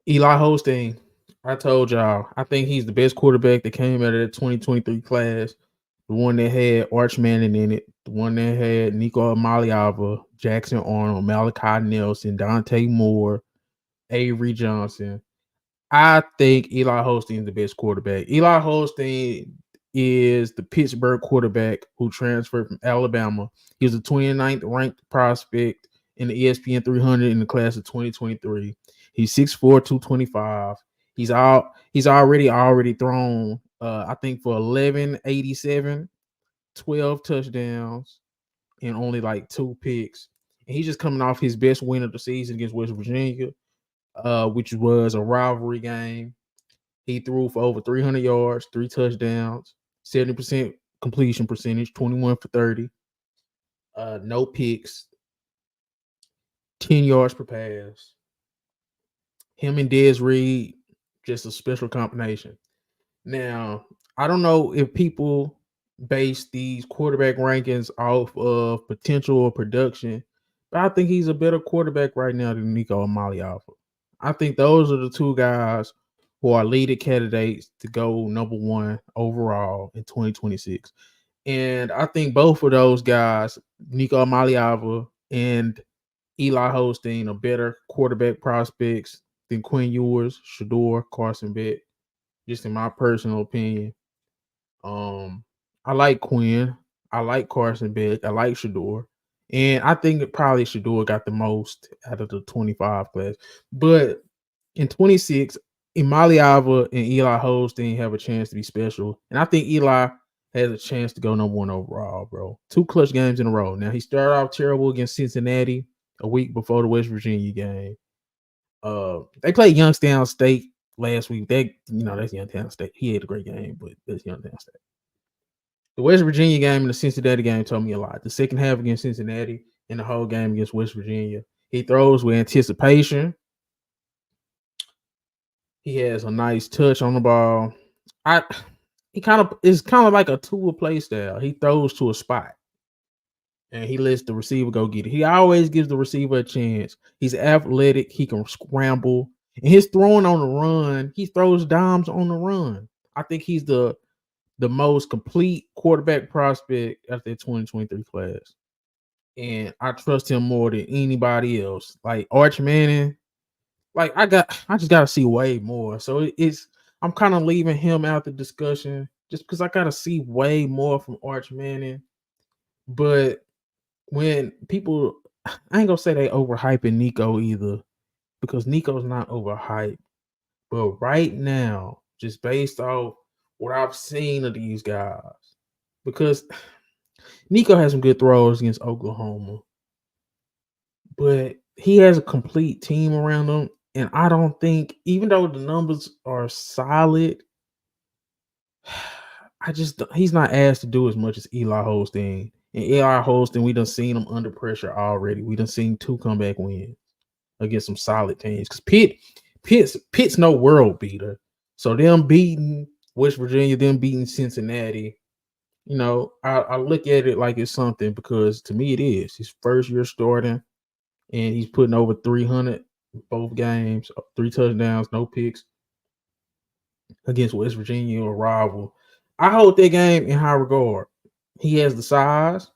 Eli Holstein. I told y'all, I think he's the best quarterback that came out of the 2023 class. The one that had Arch Manning in it, the one that had Nico Amaliava, Jackson Arnold, Malachi Nelson, Dante Moore, Avery Johnson. I think Eli Holstein is the best quarterback. Eli Holstein is the Pittsburgh quarterback who transferred from Alabama. He was the 29th ranked prospect in the ESPN 300 in the class of 2023. He's 6'4", 225. He's already thrown I think for 1187, 12 touchdowns, and only like 2 picks. And he's just coming off his best win of the season against West Virginia, which was a rivalry game. He threw for over 300 yards, 3 touchdowns, 70% completion percentage, 21 for 30, no picks, 10 yards per pass. Him and Dez Reed, just a special combination. Now, I don't know if people base these quarterback rankings off of potential or production, but I think he's a better quarterback right now than Nico Amaliafa. I think those are the two guys who are leading candidates to go number one overall in 2026. And I think both of those guys, Nico Amaliava and Eli Holstein, are better quarterback prospects than Quinn Ewers, Shador, Carson Beck, just in my personal opinion. Um, I like Quinn. I like Carson Beck. I like Shador. And I think probably Shador got the most out of the 25 class. But in 26, Imaliava and Eli Holstein have a chance to be special. And I think Eli has a chance to go number one overall, bro. 2 clutch games in a row. Now, he started off terrible against Cincinnati a week before the West Virginia game. They played Youngstown State last week. That's Youngstown State. He had a great game, but that's Youngstown State. The West Virginia game and the Cincinnati game told me a lot. The second half against Cincinnati and the whole game against West Virginia. He throws with anticipation. He has a nice touch on the ball. It's kind of like a tool play style. He throws to a spot and he lets the receiver go get it. He always gives the receiver a chance. He's athletic. He can scramble. And his throwing on the run, he throws dimes on the run. I think he's the most complete quarterback prospect after the 2023 class. And I trust him more than anybody else. Like Arch Manning, I just gotta see way more. So I'm kind of leaving him out the discussion just because I gotta see way more from Arch Manning. But when people, I ain't gonna say they overhyping Nico either, because Nico's not overhyped. But right now, just based off what I've seen of these guys, because Nico has some good throws against Oklahoma, but he has a complete team around him. And I don't think, even though the numbers are solid, he's not asked to do as much as Eli Holstein. And Eli Holstein, we done seen him under pressure already. We done seen 2 comeback wins against some solid teams. Because Pitt's no world beater. So them beating West Virginia, them beating Cincinnati, I look at it like it's something, because to me it is. His first year starting, and he's putting over 300 both games, 3 touchdowns, no picks against West Virginia, a rival. I hold that game in high regard. He has the size,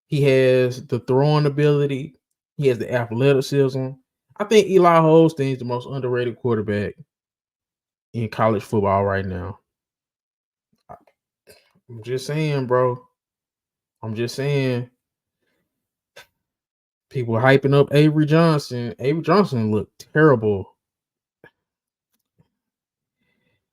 he has the throwing ability, he has the athleticism. I think Eli Holstein is the most underrated quarterback in college football right now. I'm just saying, bro. I'm just saying. People hyping up Avery Johnson. Avery Johnson looked terrible.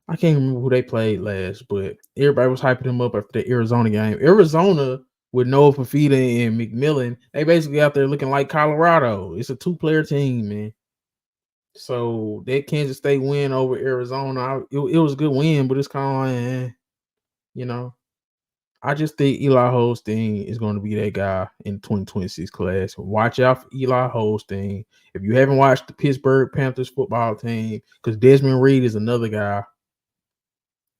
I can't remember who they played last, but everybody was hyping him up after the Arizona game. Arizona with Noah Fafita and McMillan, they basically out there looking like Colorado. It's a 2-player team, man. So that Kansas State win over Arizona, it was a good win, but it's kind of like, you know. I just think Eli Holstein is going to be that guy in 2026 class. Watch out for Eli Holstein. If you haven't watched the Pittsburgh Panthers football team, because Desmond Reed is another guy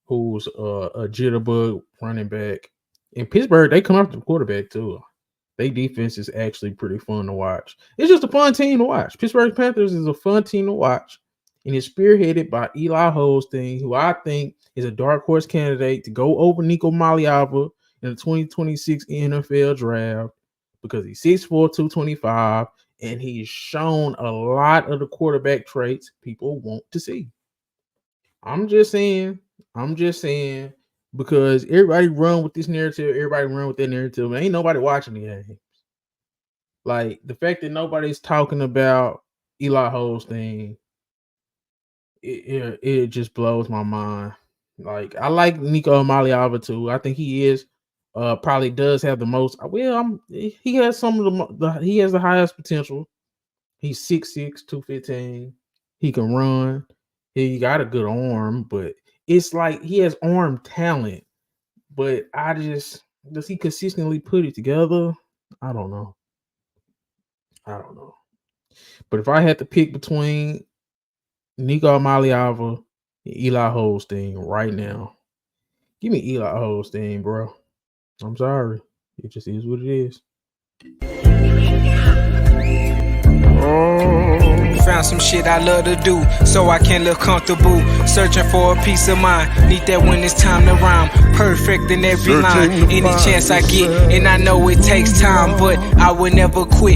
who's a jitterbug running back. In Pittsburgh, they come after the quarterback too. Their defense is actually pretty fun to watch. It's just a fun team to watch. Pittsburgh Panthers is a fun team to watch. and it's spearheaded by Eli Holstein, who I think is a dark horse candidate to go over Nico Maliava in the 2026 NFL draft because he's 6'4", 225, and he's shown a lot of the quarterback traits people want to see. I'm just saying, because everybody run with this narrative, everybody run with that narrative, and ain't nobody watching the game. Like, the fact that nobody's talking about Eli Holstein, it just blows my mind. Like, I like Nico Maliava too. I think he is probably does have the most. Well, he has some of he has the highest potential. He's 6'6", 215. He can run. He got a good arm, but it's like he has arm talent. But does he consistently put it together? I don't know. But if I had to pick between Nico Maliava and Eli Holstein right now, give me Eli Holstein, bro. I'm sorry. It just is what it is. Found some shit I love to do, so I can look comfortable. Searching for a peace of mind. Need that when it's time to rhyme. Perfect in every line. Any chance I get, and I know it takes time, but I will never quit.